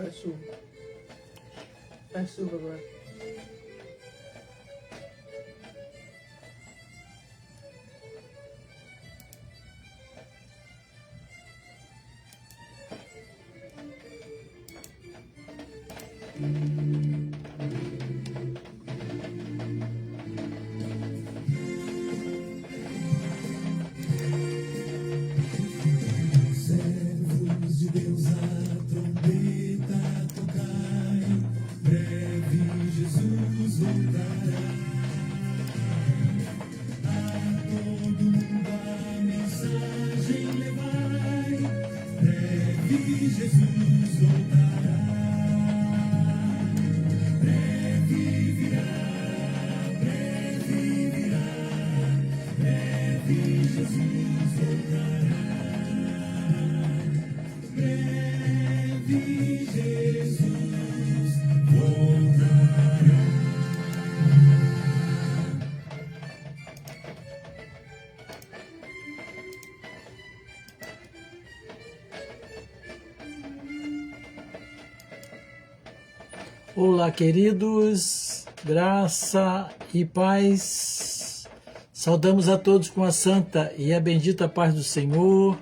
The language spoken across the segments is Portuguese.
Faz chuva. Faz chuva agora. Servos de Deus, a trombeta tocai, breve Jesus voltará. A todo mundo a mensagem levai, breve Jesus voltará. Breve virá, breve Jesus voltará. Breve Jesus voltará. Olá, queridos, graça e paz. Saudamos a todos com a santa e a bendita paz do Senhor.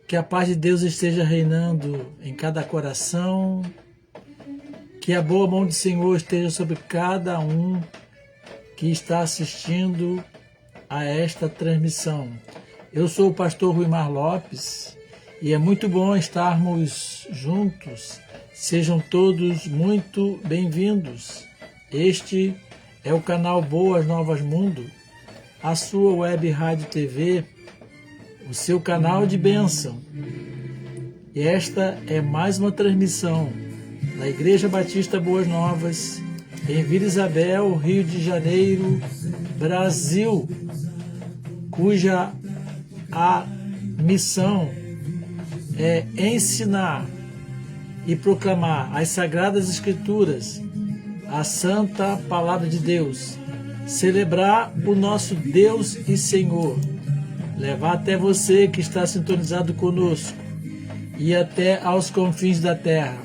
Que a paz de Deus esteja reinando em cada coração. Que a boa mão do Senhor esteja sobre cada um que está assistindo a esta transmissão. Eu sou o pastor Ruimar Lopes e é muito bom estarmos juntos. Sejam todos muito bem-vindos. Este é o canal Boas Novas Mundo, a sua web rádio TV, o seu canal de bênção. E esta é mais uma transmissão da Igreja Batista Boas Novas, em Vila Isabel, Rio de Janeiro, Brasil, cuja a missão é ensinar e proclamar as Sagradas Escrituras, a Santa Palavra de Deus, celebrar o nosso Deus e Senhor, levar até você que está sintonizado conosco e até aos confins da terra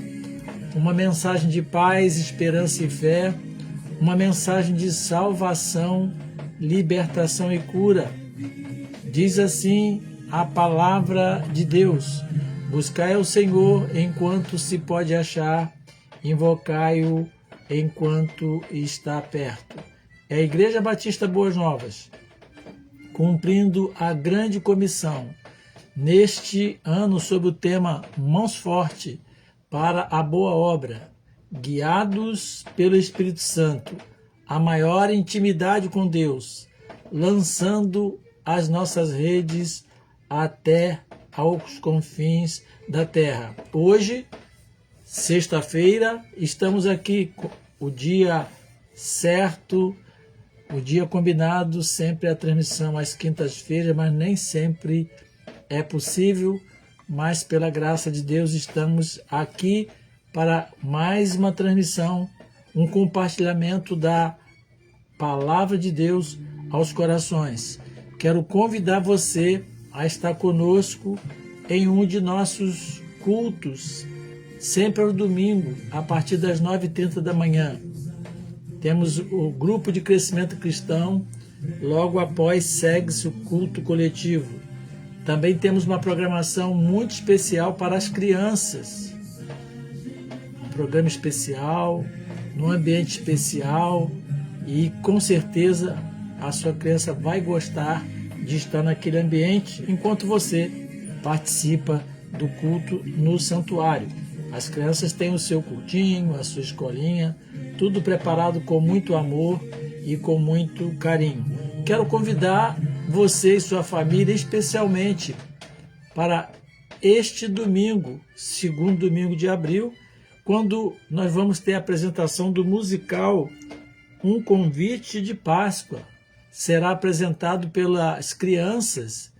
uma mensagem de paz, esperança e fé, uma mensagem de salvação, libertação e cura. Diz assim a Palavra de Deus: buscai ao Senhor enquanto se pode achar, invocai-o enquanto está perto. É a Igreja Batista Boas Novas, cumprindo a grande comissão, neste ano sob o tema Mãos Fortes para a Boa Obra, guiados pelo Espírito Santo, a maior intimidade com Deus, lançando as nossas redes até aos confins da terra. Hoje, sexta-feira, estamos aqui, o dia certo, o dia combinado, sempre a transmissão às quintas-feiras, mas nem sempre é possível, mas pela graça de Deus estamos aqui para mais uma transmissão, um compartilhamento da Palavra de Deus aos corações. Quero convidar você a estar conosco em um de nossos cultos, sempre ao domingo, a partir das 9h30 da manhã. Temos o grupo de crescimento cristão, logo após segue-se o culto coletivo. Também temos uma programação muito especial para as crianças. Um programa especial, num ambiente especial, e com certeza a sua criança vai gostar de estar naquele ambiente enquanto você participa do culto no santuário. As crianças têm o seu cultinho, a sua escolinha, tudo preparado com muito amor e com muito carinho. Quero convidar você e sua família especialmente para este domingo, segundo domingo de abril, quando nós vamos ter a apresentação do musical Um Convite de Páscoa. Será apresentado pelas crianças,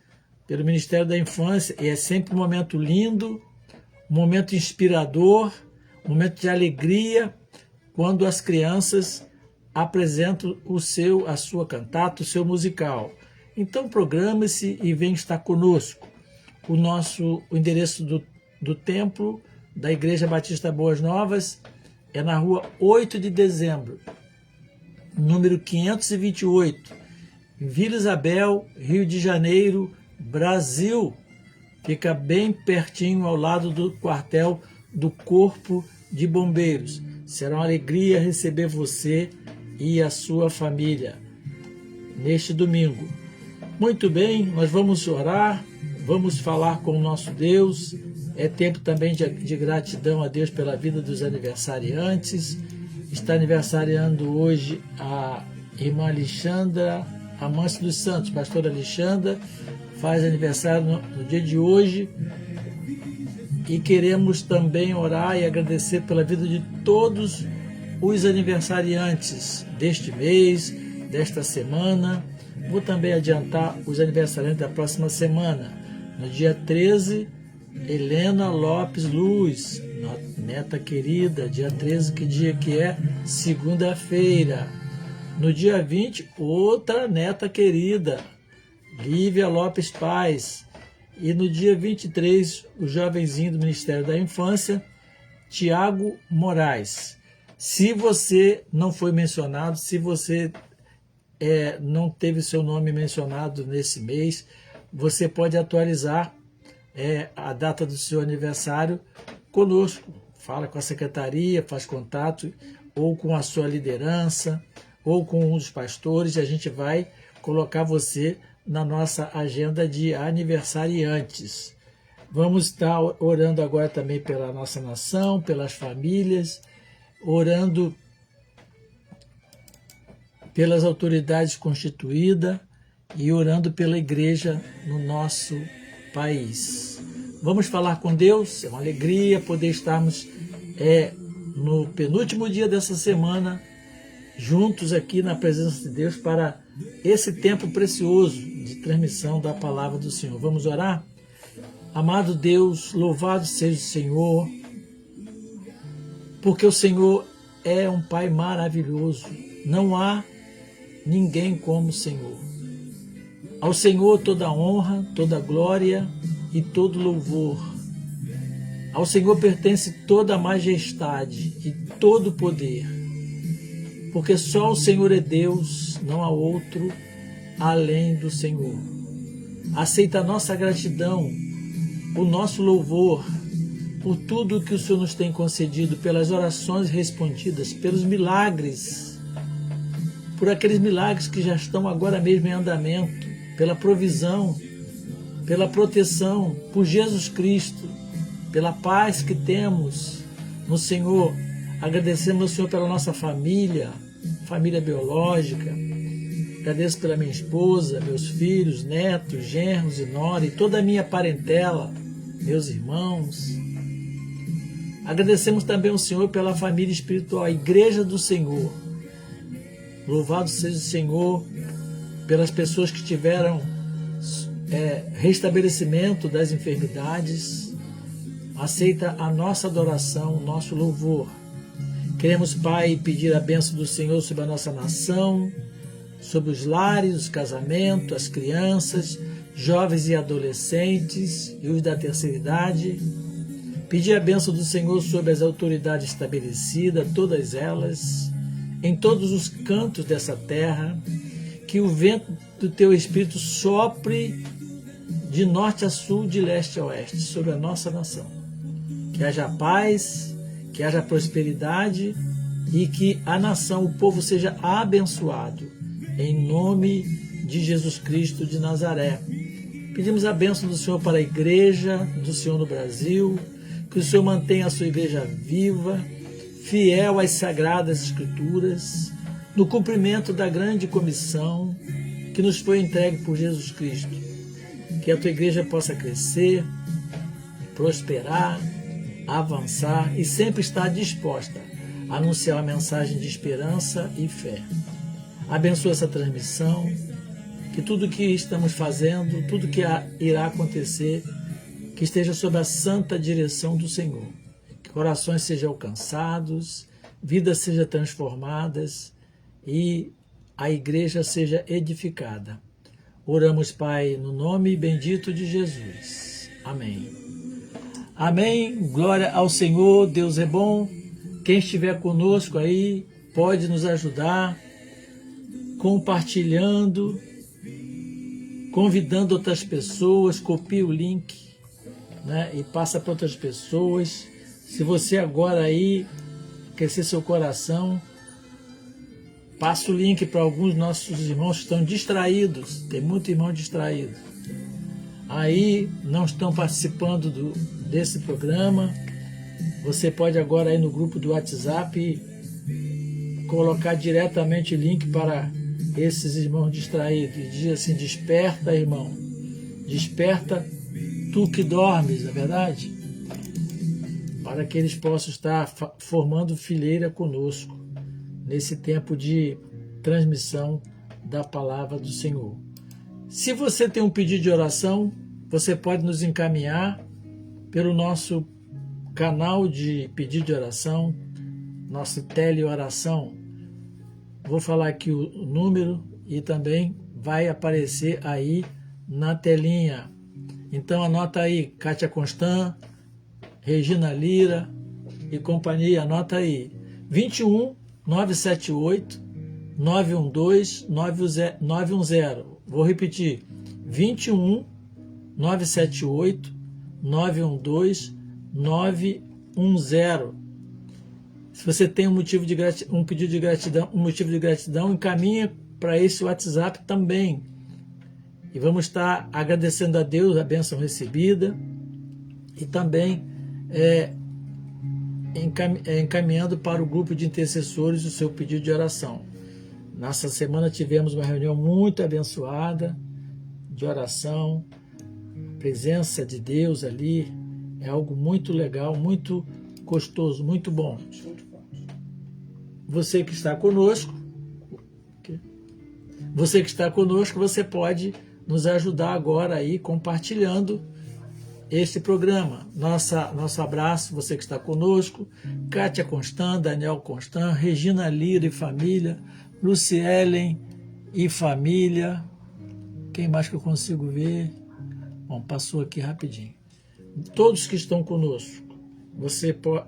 pelo Ministério da Infância, e é sempre um momento lindo, um momento inspirador, um momento de alegria, quando as crianças apresentam a sua cantata, o seu musical. Então programe-se e venha estar conosco. O endereço do templo da Igreja Batista Boas Novas é na rua 8 de dezembro, número 528, Vila Isabel, Rio de Janeiro, Brasil. Fica bem pertinho ao lado do quartel do Corpo de Bombeiros. Será uma alegria receber você e a sua família neste domingo. Muito bem, nós vamos orar, vamos falar com o nosso Deus. É tempo também de gratidão a Deus pela vida dos aniversariantes. Está aniversariando hoje a irmã Alexandra Amâncio dos Santos, pastora Alexandra, faz aniversário no dia de hoje. E queremos também orar e agradecer pela vida de todos os aniversariantes deste mês, desta semana. Vou também adiantar os aniversariantes da próxima semana. No dia 13, Helena Lopes Luz, neta querida, dia 13, que dia que é? Segunda-feira. No dia 20, outra neta querida, Lívia Lopes Paz. E no dia 23, o jovenzinho do Ministério da Infância, Tiago Moraes. Se você não foi mencionado, se você não teve seu nome mencionado nesse mês, você pode atualizar a data do seu aniversário conosco. Fala com a secretaria, faz contato, ou com a sua liderança, ou com um dos pastores, e a gente vai colocar você na nossa agenda de aniversariantes. Vamos estar orando agora também pela nossa nação, pelas famílias, orando pelas autoridades constituídas e orando pela igreja no nosso país. Vamos falar com Deus, é uma alegria poder estarmos no penúltimo dia dessa semana, juntos aqui na presença de Deus para esse tempo precioso de transmissão da palavra do Senhor. Vamos orar? Amado Deus, louvado seja o Senhor, porque o Senhor é um Pai maravilhoso. Não há ninguém como o Senhor. Ao Senhor toda honra, toda glória e todo louvor. Ao Senhor pertence toda a majestade e todo o poder, porque só o Senhor é Deus, não há outro além do Senhor. Aceita a nossa gratidão, o nosso louvor, por tudo que o Senhor nos tem concedido, pelas orações respondidas, pelos milagres, por aqueles milagres que já estão agora mesmo em andamento, pela provisão, pela proteção, por Jesus Cristo, pela paz que temos no Senhor. Agradecemos ao Senhor pela nossa família biológica. Agradeço pela minha esposa, meus filhos, netos, genros e nora, e toda a minha parentela, meus irmãos. Agradecemos também ao Senhor pela família espiritual, a Igreja do Senhor. Louvado seja o Senhor pelas pessoas que tiveram restabelecimento das enfermidades. Aceita a nossa adoração, o nosso louvor. Queremos, Pai, pedir a bênção do Senhor sobre a nossa nação, sobre os lares, os casamentos, as crianças, jovens e adolescentes e os da terceira idade. Pedir a bênção do Senhor sobre as autoridades estabelecidas, todas elas, em todos os cantos dessa terra, que o vento do Teu Espírito sopre de norte a sul, de leste a oeste, sobre a nossa nação. Que haja paz, que haja prosperidade e que a nação, o povo seja abençoado, em nome de Jesus Cristo de Nazaré. Pedimos a bênção do Senhor para a igreja do Senhor no Brasil, que o Senhor mantenha a sua igreja viva, fiel às sagradas escrituras, no cumprimento da grande comissão que nos foi entregue por Jesus Cristo. Que a tua igreja possa crescer, prosperar, avançar e sempre estar disposta a anunciar a mensagem de esperança e fé. Abençoa essa transmissão, que tudo que estamos fazendo, tudo que irá acontecer, que esteja sob a santa direção do Senhor. Que corações sejam alcançados, vidas sejam transformadas e a igreja seja edificada. Oramos, Pai, no nome bendito de Jesus. Amém. Amém? Glória ao Senhor, Deus é bom. Quem estiver conosco aí pode nos ajudar compartilhando, convidando outras pessoas, copia o link, né, e passa para outras pessoas. Se você agora aí aquecer seu coração, passa o link para alguns nossos irmãos que estão distraídos. Tem muito irmão distraído. Aí não estão participando desse programa. Você pode agora aí no grupo do WhatsApp colocar diretamente o link para esses irmãos distraídos. E diz assim: desperta, irmão. Desperta tu que dormes, não é verdade? Para que eles possam estar formando fileira conosco nesse tempo de transmissão da palavra do Senhor. Se você tem um pedido de oração, você pode nos encaminhar pelo nosso canal de pedido de oração, nossa teleoração. Vou falar aqui o número e também vai aparecer aí na telinha. Então anota aí, Kátia Constant, Regina Lira e companhia, anota aí, 21 978 912 910. Vou repetir, 21 978 912 910. Se você tem um pedido de gratidão, encaminha para esse WhatsApp também. E vamos estar agradecendo a Deus a bênção recebida e também encaminhando para o grupo de intercessores o seu pedido de oração. Nessa semana tivemos uma reunião muito abençoada de oração, presença de Deus ali, é algo muito legal, muito gostoso, muito bom. Você que está conosco, você pode nos ajudar agora aí compartilhando este programa. Nosso abraço, você que está conosco, Kátia Constant, Daniel Constant, Regina Lira e família, Lucielen e família. Quem mais que eu consigo ver? Bom, passou aqui rapidinho. Todos que estão conosco,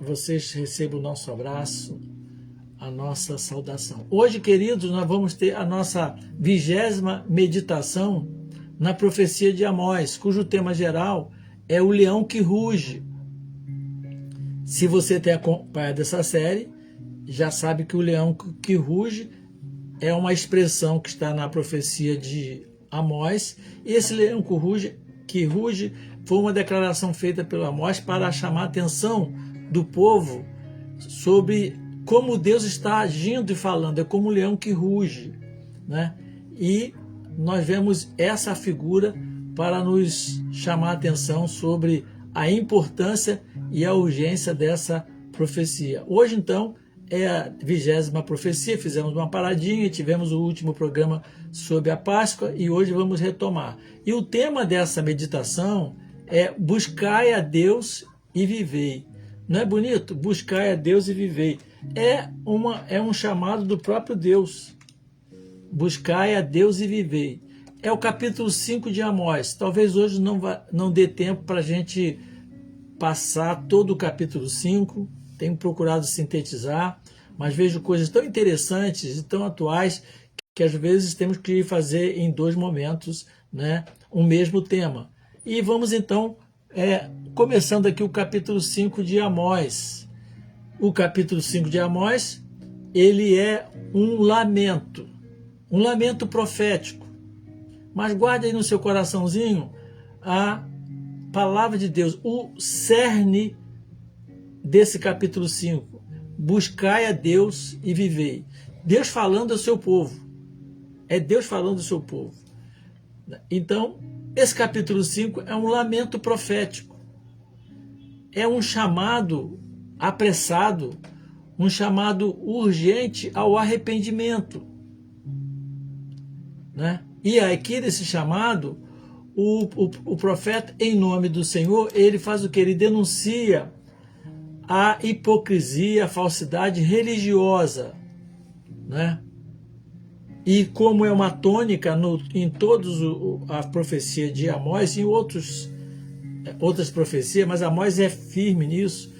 vocês recebam o nosso abraço, a nossa saudação. Hoje, queridos, nós vamos ter a nossa 20ª meditação na profecia de Amós, cujo tema geral é o leão que ruge. Se você tem acompanhado essa série, já sabe que o leão que ruge é uma expressão que está na profecia de Amós. Esse leão que ruge foi uma declaração feita pelo Amós para chamar a atenção do povo sobre como Deus está agindo e falando. É como o leão que ruge, né? E nós vemos essa figura para nos chamar a atenção sobre a importância e a urgência dessa profecia. Hoje, então, é a 20ª profecia, fizemos uma paradinha, tivemos o último programa sobre a Páscoa e hoje vamos retomar. E o tema dessa meditação é buscai a Deus e vivei. Não é bonito? Buscai a Deus e vivei. É um chamado do próprio Deus. Buscai a Deus e vivei. É o capítulo 5 de Amós. Talvez hoje não dê tempo para a gente passar todo o capítulo 5. Tenho procurado sintetizar, mas vejo coisas tão interessantes e tão atuais que às vezes temos que fazer em 2 momentos, né, o mesmo tema. E vamos então, começando aqui o capítulo 5 de Amós. O capítulo 5 de Amós, ele é um lamento profético. Mas guarde aí no seu coraçãozinho a palavra de Deus, o cerne desse capítulo 5. Buscai a Deus e vivei. Deus falando ao seu povo. É Deus falando ao seu povo. Então, esse capítulo 5 é um lamento profético. É um chamado apressado, um chamado urgente ao arrependimento, né? E aqui nesse chamado, o profeta, em nome do Senhor, ele faz o que? Ele denuncia a hipocrisia, a falsidade religiosa, né? E como é uma tônica em todos a profecia de Amós e em outros outras profecias, mas Amós é firme nisso.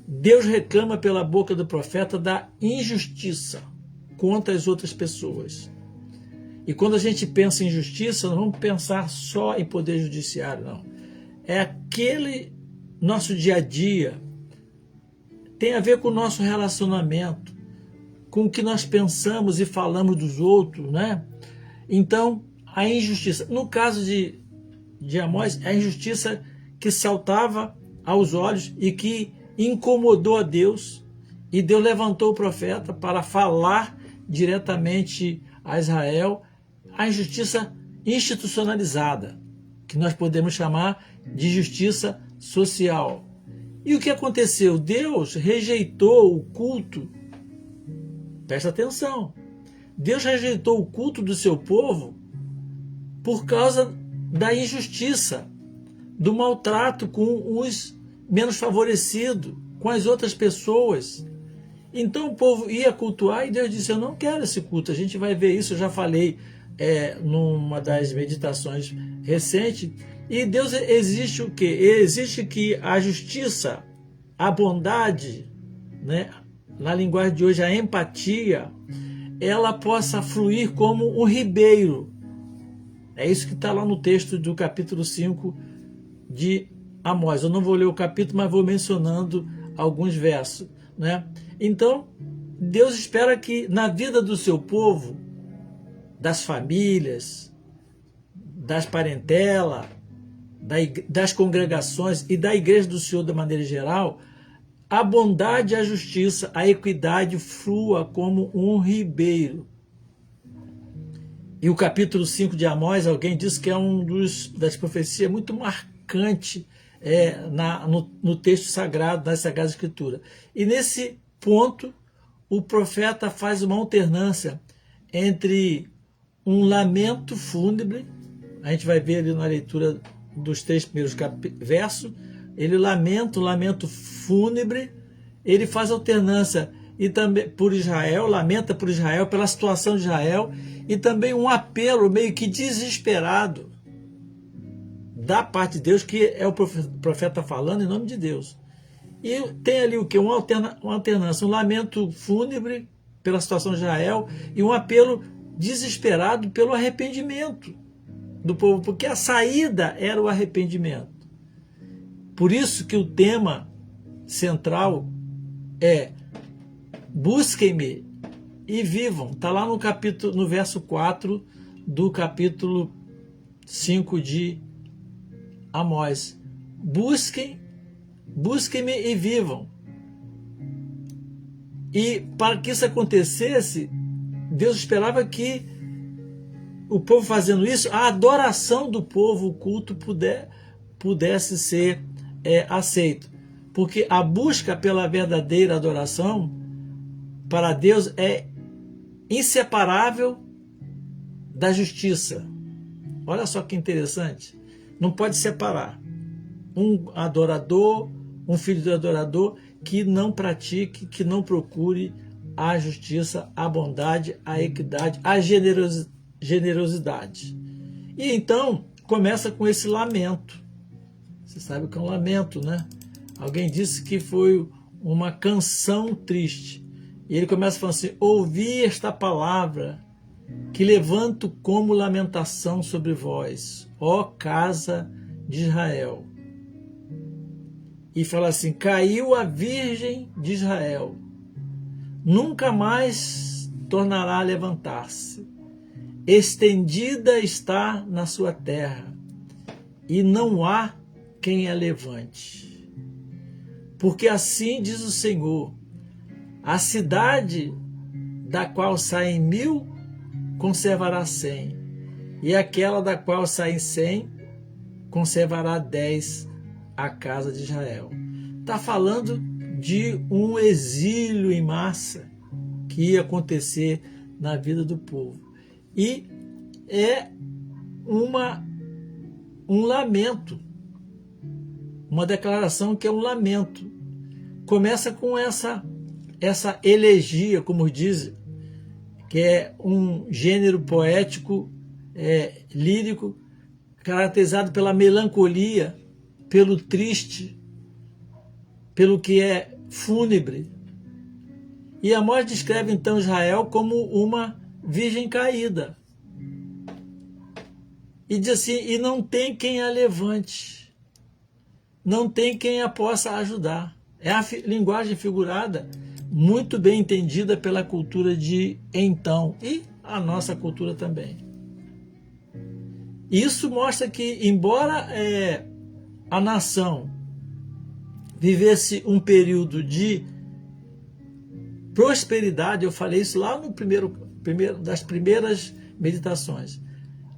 Deus reclama pela boca do profeta da injustiça contra as outras pessoas. E quando a gente pensa em justiça, não vamos pensar só em poder judiciário, não. É aquele nosso dia a dia, tem a ver com o nosso relacionamento, com o que nós pensamos e falamos dos outros, né? Então, a injustiça. No caso de Amós, é a injustiça que saltava aos olhos e que incomodou a Deus, e Deus levantou o profeta para falar diretamente a Israel a injustiça institucionalizada, que nós podemos chamar de justiça social. E o que aconteceu? Deus rejeitou o culto. Presta atenção. Deus rejeitou o culto do seu povo por causa da injustiça, do maltrato com os menos favorecidos, com as outras pessoas. Então o povo ia cultuar e Deus disse: eu não quero esse culto. A gente vai ver isso, eu já falei numa das meditações recentes. E Deus existe o quê? Existe que a justiça, a bondade, né? Na linguagem de hoje, a empatia, ela possa fluir como um ribeiro. É isso que está lá no texto do capítulo 5 de Amós. Eu não vou ler o capítulo, mas vou mencionando alguns versos, né? Então, Deus espera que na vida do seu povo, das famílias, das parentelas, das congregações e da igreja do Senhor de maneira geral, a bondade e a justiça, a equidade flua como um ribeiro. E o capítulo 5 de Amós, alguém disse que é das profecias muito marcante no texto sagrado, na Sagrada Escritura. E nesse ponto, o profeta faz uma alternância entre um lamento fúnebre, a gente vai ver ali na leitura dos 3 primeiros versos, ele lamenta, um lamento fúnebre, ele faz alternância e também por Israel, lamenta por Israel, pela situação de Israel, e também um apelo meio que desesperado da parte de Deus, que é o profeta falando em nome de Deus. E tem ali o que? Uma alternância, um lamento fúnebre pela situação de Israel e um apelo desesperado pelo arrependimento do povo, porque a saída era o arrependimento. Por isso que o tema central é: busquem-me e vivam. Está lá no verso 4 do capítulo 5 de Amós. Busquem-me e vivam. E para que isso acontecesse, Deus esperava que o povo fazendo isso, a adoração do povo, o culto pudesse ser aceito. Porque a busca pela verdadeira adoração para Deus é inseparável da justiça. Olha só que interessante. Não pode separar um adorador, um filho do adorador que não pratique, que não procure a justiça, a bondade, a equidade, a generosidade. E então começa com esse lamento. Você sabe o que é um lamento, né? Alguém disse que foi uma canção triste. E ele começa falando assim: ouvi esta palavra que levanto como lamentação sobre vós, ó casa de Israel. E fala assim: caiu a Virgem de Israel, nunca mais tornará a levantar-se. Estendida está na sua terra, e não há quem a levante. Porque assim diz o Senhor: a cidade da qual saem 1000 conservará 100, e aquela da qual saem 100 conservará 10 a casa de Israel. Está falando de um exílio em massa que ia acontecer na vida do povo. E é um lamento, uma declaração que é um lamento. Começa com essa elegia, como dizem, que é um gênero poético, lírico, caracterizado pela melancolia, pelo triste, pelo que é fúnebre. E Amós descreve então Israel como uma virgem caída. E diz assim, e não tem quem a levante, não tem quem a possa ajudar. É a linguagem figurada, muito bem entendida pela cultura de então, e a nossa cultura também. Isso mostra que, embora a nação vivesse um período de prosperidade, eu falei isso lá no das primeiras meditações.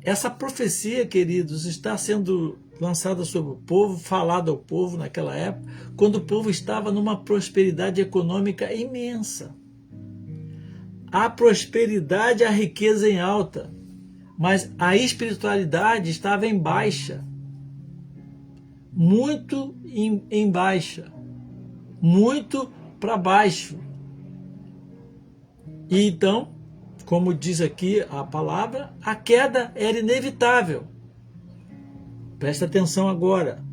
Essa profecia, queridos, está sendo lançada sobre o povo, falada ao povo naquela época, quando o povo estava numa prosperidade econômica imensa. A prosperidade, a riqueza em alta, mas a espiritualidade estava em baixa, muito em baixa, muito para baixo. E então, como diz aqui a palavra, a queda era inevitável. Presta atenção agora.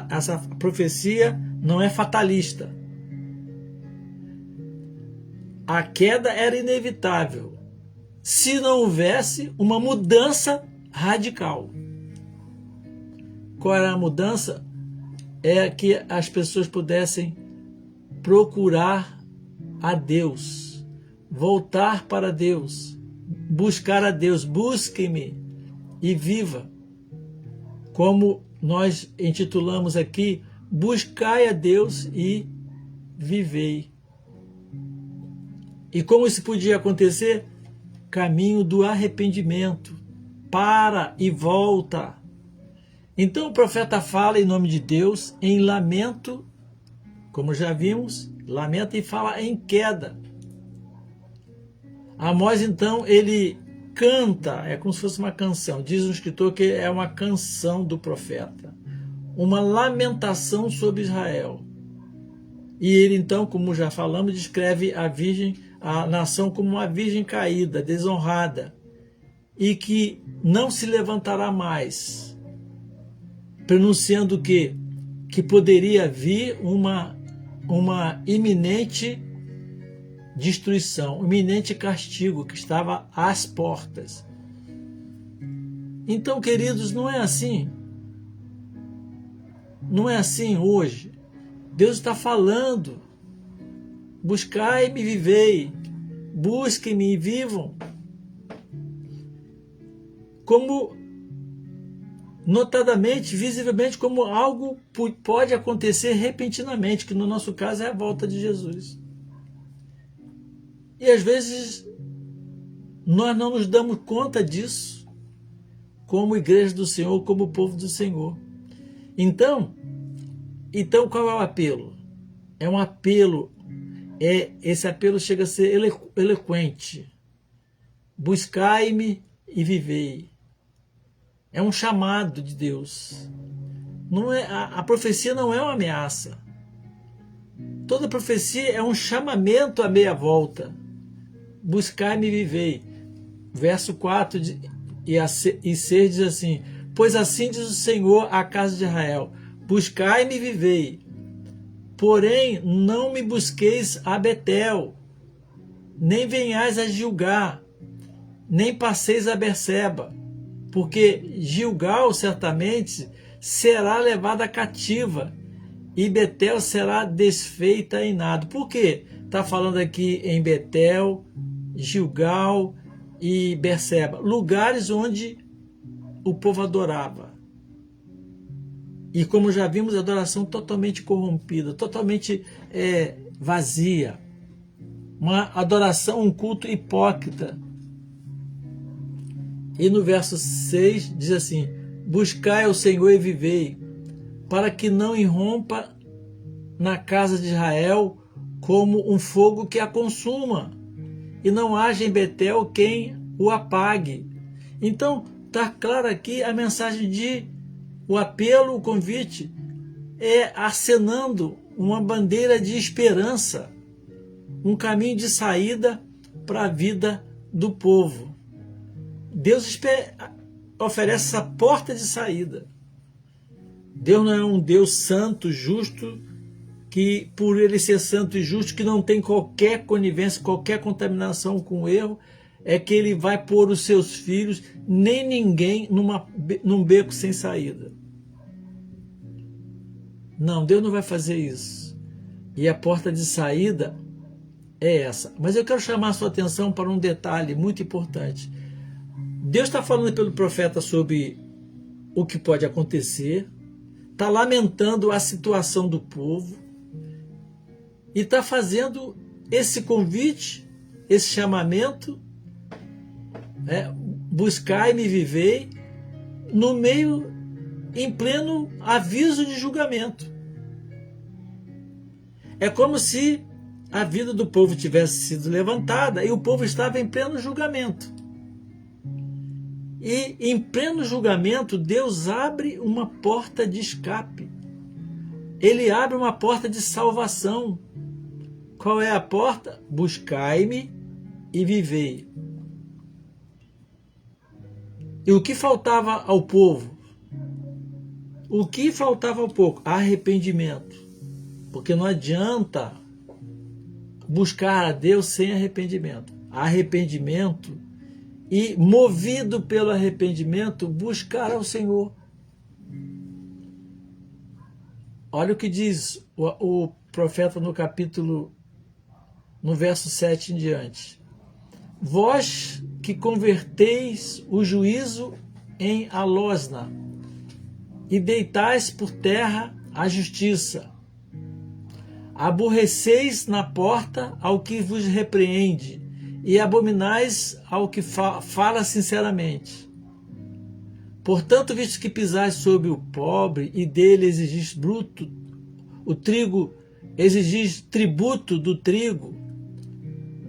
Essa profecia não é fatalista. A queda era inevitável se não houvesse uma mudança radical. Qual era a mudança? É que as pessoas pudessem procurar a Deus, voltar para Deus, buscar a Deus. Busque-me e viva. Como nós intitulamos aqui, buscai a Deus e vivei. E como isso podia acontecer? Caminho do arrependimento. Para e volta. Então o profeta fala em nome de Deus em lamento, como já vimos, lamenta e fala em queda. Amós, então, ele canta, é como se fosse uma canção. Diz o escritor que é uma canção do profeta, uma lamentação sobre Israel. E ele, então, como já falamos, descreve a nação como uma virgem caída, desonrada, e que não se levantará mais, pronunciando que poderia vir uma iminente destruição, iminente castigo que estava às portas. Então, queridos, não é assim. Não é assim hoje. Deus está falando. Buscai-me e vivei. Busquem-me e vivam. Como, notadamente, visivelmente, como algo pode acontecer repentinamente, que no nosso caso é a volta de Jesus. E às vezes nós não nos damos conta disso, como igreja do Senhor, como povo do Senhor. Então qual é o apelo? É um apelo, esse apelo chega a ser eloquente. Buscai-me e vivei. É um chamado de Deus. Não é, a profecia não é uma ameaça. Toda profecia é um chamamento à meia volta. Buscai-me e vivei. Verso 4 e 6 diz assim: pois assim diz o Senhor à casa de Israel: buscai-me e vivei. Porém, não me busqueis a Betel, nem venhais a Gilgal, nem passeis a Berseba, porque Gilgal certamente será levada cativa, e Betel será desfeita em nada. Por quê? Está falando aqui em Betel, Gilgal e Berseba, lugares onde o povo adorava. E como já vimos, a adoração totalmente corrompida, totalmente vazia. Uma adoração, um culto hipócrita. E no verso 6 diz assim: buscai ao Senhor e vivei, para que não irrompa na casa de Israel como um fogo que a consuma, e não haja em Betel quem o apague. Então, está claro aqui a mensagem o apelo, o convite, acenando uma bandeira de esperança, um caminho de saída para a vida do povo. Deus oferece essa porta de saída. Deus não é um Deus santo, justo, que por ele ser santo e justo, que não tem qualquer conivência, qualquer contaminação com o erro, é que ele vai pôr os seus filhos, nem ninguém, num beco sem saída. Não, Deus não vai fazer isso. E a porta de saída é essa. Mas eu quero chamar a sua atenção para um detalhe muito importante. Deus está falando pelo profeta sobre o que pode acontecer, está lamentando a situação do povo e está fazendo esse convite, esse chamamento, buscai e me vivei, no meio, em pleno aviso de julgamento. É como se a vida do povo tivesse sido levantada e o povo estava em pleno julgamento. E em pleno julgamento, Deus abre uma porta de escape. Ele abre uma porta de salvação. Qual é a porta? Buscai-me e vivei. E o que faltava ao povo? O que faltava ao povo? Arrependimento. Porque não adianta buscar a Deus sem arrependimento. Arrependimento e, movido pelo arrependimento, buscar ao Senhor. Olha o que diz o profeta no verso 7 em diante. Vós que converteis o juízo em alosna e deitais por terra a justiça, aborreceis na porta ao que vos repreende e abominais ao que fala sinceramente. Portanto, visto que pisais sobre o pobre e dele exigis exigis tributo do trigo,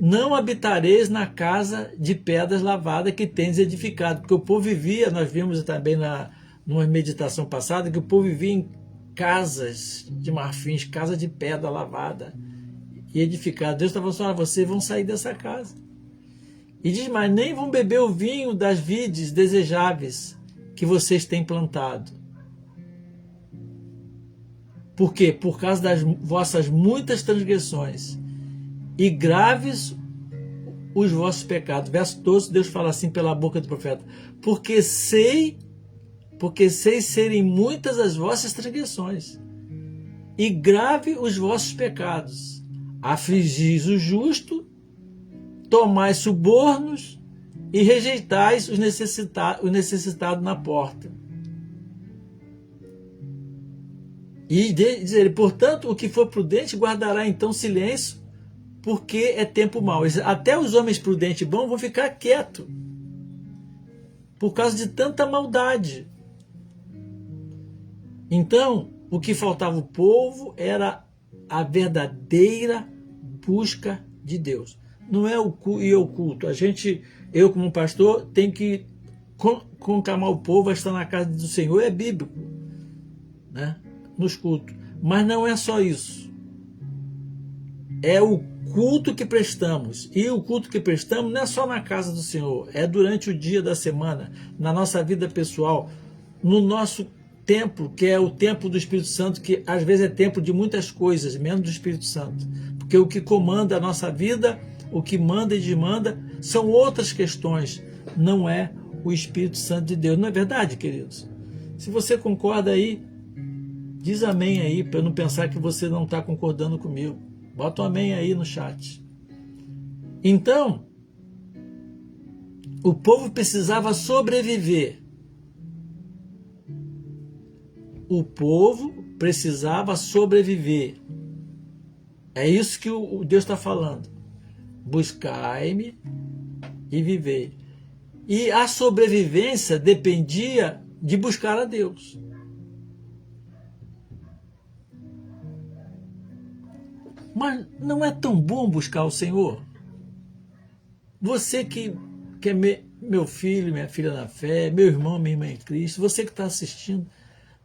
não habitareis na casa de pedras lavadas que tendes edificado. Porque o povo vivia, nós vimos também numa meditação passada, que o povo vivia em casas de marfins, casa de pedra lavada e edificada. Deus está falando, vocês vão sair dessa casa. E diz mais, nem vão beber o vinho das vides desejáveis que vocês têm plantado. Por quê? Por causa das vossas muitas transgressões e graves os vossos pecados. Verso 12, Deus fala assim pela boca do profeta. Porque sei serem muitas as vossas transgressões e grave os vossos pecados. Afligis o justo, tomais subornos e rejeitais o necessitado na porta. E diz ele, portanto, o que for prudente guardará então silêncio, porque é tempo mau. Até os homens prudentes e bons vão ficar quietos por causa de tanta maldade. Então, o que faltava ao povo era a verdadeira busca de Deus. Não é o culto. Eu como pastor, tenho que conclamar o povo a estar na casa do Senhor, é bíblico, né? Nos cultos. Mas não é só isso. É o culto que prestamos. E o culto que prestamos não é só na casa do Senhor, é durante o dia da semana, na nossa vida pessoal, no nosso templo, que é o templo do Espírito Santo, que às vezes é templo de muitas coisas, menos do Espírito Santo. Porque o que comanda a nossa vida, o que manda e desmanda, são outras questões, não é o Espírito Santo de Deus. Não é verdade, queridos? Se você concorda aí, diz amém aí, para eu não pensar que você não está concordando comigo. Bota um amém aí no chat. Então, o povo precisava sobreviver. O povo precisava sobreviver. É isso que o Deus está falando. Buscai-me e vivei. E a sobrevivência dependia de buscar a Deus. Mas não é tão bom buscar o Senhor? Você que é meu filho, minha filha na fé, meu irmão, minha irmã em Cristo, você que está assistindo,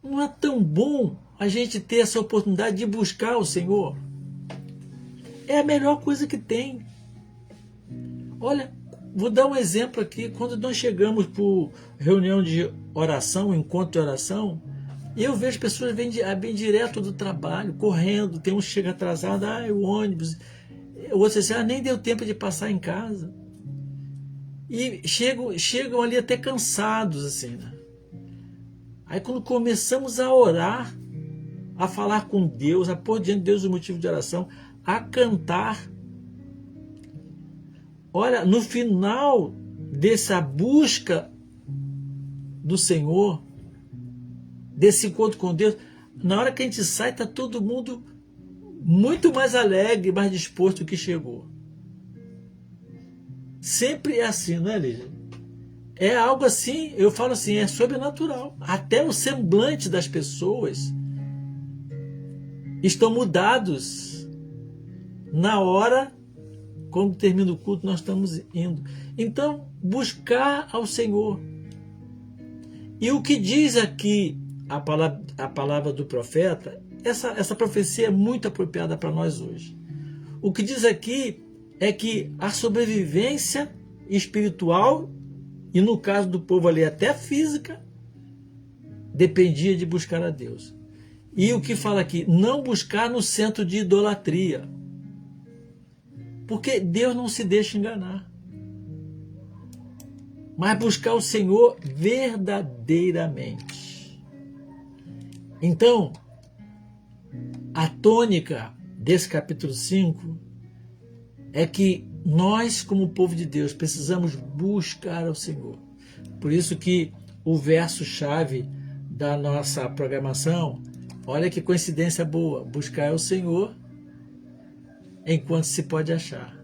não é tão bom a gente ter essa oportunidade de buscar o Senhor? É a melhor coisa que tem. Olha, vou dar um exemplo aqui. Quando nós chegamos para reunião de oração, encontro de oração, E eu vejo pessoas bem direto do trabalho, correndo, tem um que chega atrasado, o ônibus, o outro diz assim, nem deu tempo de passar em casa. E chegam ali até cansados, assim, né? Aí quando começamos a orar, a falar com Deus, a pôr diante de Deus o motivo de oração, a cantar, olha, no final dessa busca do Senhor, desse encontro com Deus, na hora que a gente sai, está todo mundo muito mais alegre, mais disposto do que chegou. Sempre é assim, não é, Lígia? É algo assim, eu falo assim, é sobrenatural. Até o semblante das pessoas estão mudados na hora, quando termina o culto, nós estamos indo. Então, buscar ao Senhor. E o que diz aqui a palavra do profeta, essa profecia é muito apropriada para nós hoje. O que diz aqui é que a sobrevivência espiritual, e no caso do povo ali até física, dependia de buscar a Deus. E o que fala aqui? Não buscar no centro de idolatria. Porque Deus não se deixa enganar. Mas buscar o Senhor verdadeiramente. Então, a tônica desse capítulo 5 é que nós, como povo de Deus, precisamos buscar ao Senhor. Por isso que o verso-chave da nossa programação, olha que coincidência boa, buscar ao Senhor enquanto se pode achar.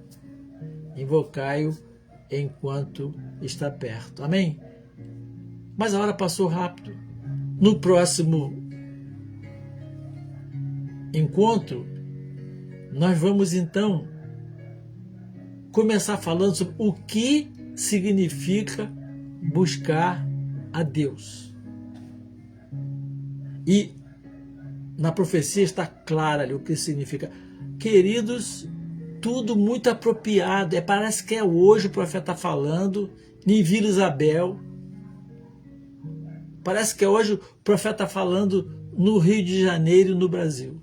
Invocai-o enquanto está perto. Amém? Mas a hora passou rápido. No próximo encontro, nós vamos então começar falando sobre o que significa buscar a Deus. E na profecia está claro ali o que significa. Queridos, tudo muito apropriado. Parece que é hoje o profeta está falando em Vila Isabel. Parece que é hoje o profeta está falando no Rio de Janeiro, no Brasil.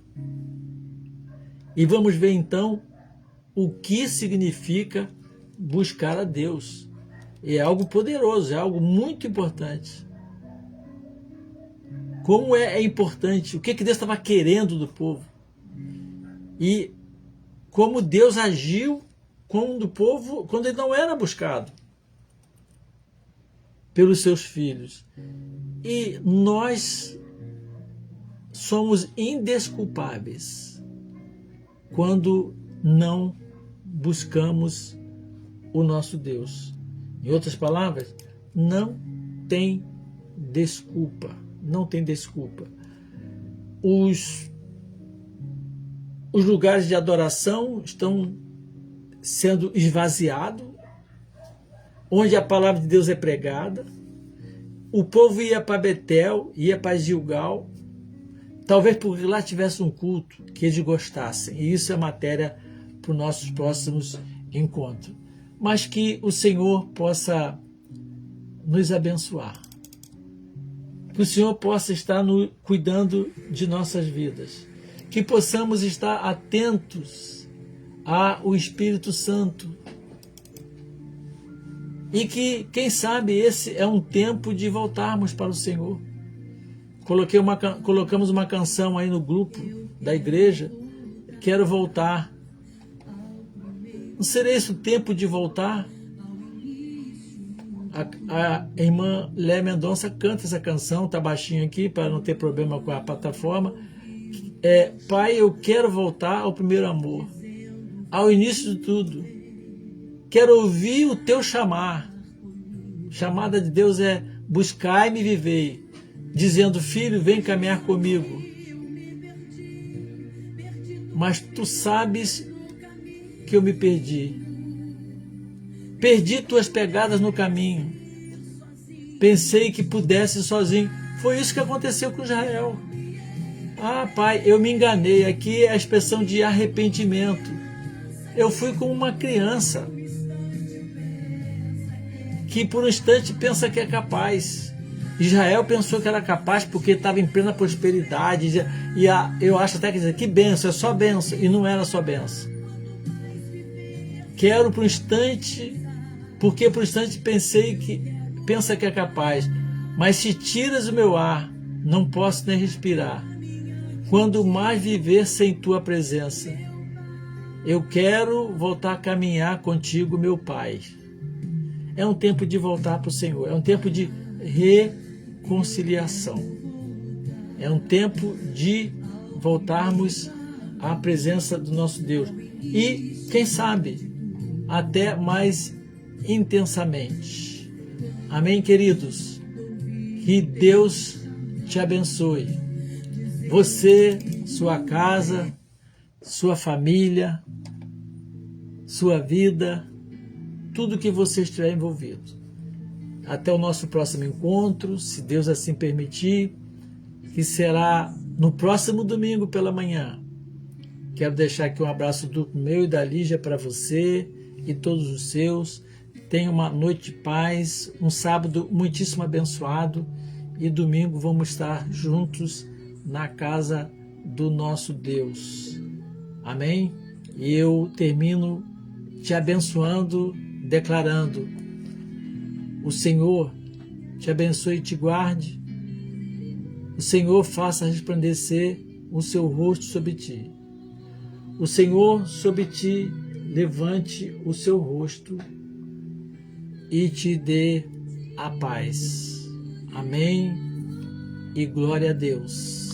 E vamos ver então o que significa buscar a Deus. É algo poderoso, é algo muito importante. Como é importante, o que Deus estava querendo do povo. E como Deus agiu com o povo quando ele não era buscado pelos seus filhos. E nós somos indesculpáveis quando não buscamos o nosso Deus. Em outras palavras, não tem desculpa. Não tem desculpa. Os lugares de adoração estão sendo esvaziados, onde a palavra de Deus é pregada. O povo ia para Betel, ia para Gilgal, talvez porque lá tivesse um culto que eles gostassem. E isso é matéria para os nossos próximos encontros. Mas que o Senhor possa nos abençoar. Que o Senhor possa estar cuidando de nossas vidas. Que possamos estar atentos ao Espírito Santo. E que, quem sabe, esse é um tempo de voltarmos para o Senhor. Colocamos uma canção aí no grupo da igreja. Quero voltar. Não seria esse o tempo de voltar? A irmã Léa Mendonça canta essa canção, está baixinho aqui para não ter problema com a plataforma. Pai, eu quero voltar ao primeiro amor, ao início de tudo. Quero ouvir o teu chamar. Chamada de Deus é buscai-me e vivei, dizendo, filho, vem caminhar comigo. Mas tu sabes que eu me perdi. Perdi tuas pegadas no caminho. Pensei que pudesse sozinho. Foi isso que aconteceu com Israel. Pai, eu me enganei. Aqui é a expressão de arrependimento. Eu fui como uma criança que por um instante pensa que é capaz. Israel pensou que era capaz porque estava em plena prosperidade. Eu acho até que benção, é só benção. E não era só benção. Quero por um instante, porque por um instante pensa que é capaz. Mas se tiras o meu ar, não posso nem respirar. Quando mais viver sem tua presença. Eu quero voltar a caminhar contigo, meu Pai. É um tempo de voltar para o Senhor. É um tempo de reconciliação. É um tempo de voltarmos à presença do nosso Deus. E, quem sabe, até mais intensamente. Amém, queridos? Que Deus te abençoe. Você, sua casa, sua família, sua vida, tudo que você estiver envolvido. Até o nosso próximo encontro, se Deus assim permitir, que será no próximo domingo pela manhã. Quero deixar aqui um abraço do meu e da Lígia para você e todos os seus. Tenha uma noite de paz, um sábado muitíssimo abençoado e domingo vamos estar juntos na casa do nosso Deus. Amém? E eu termino te abençoando, declarando: o Senhor te abençoe e te guarde. O Senhor faça resplandecer o seu rosto sobre ti. O Senhor sobre ti levante o seu rosto e te dê a paz. Amém e glória a Deus.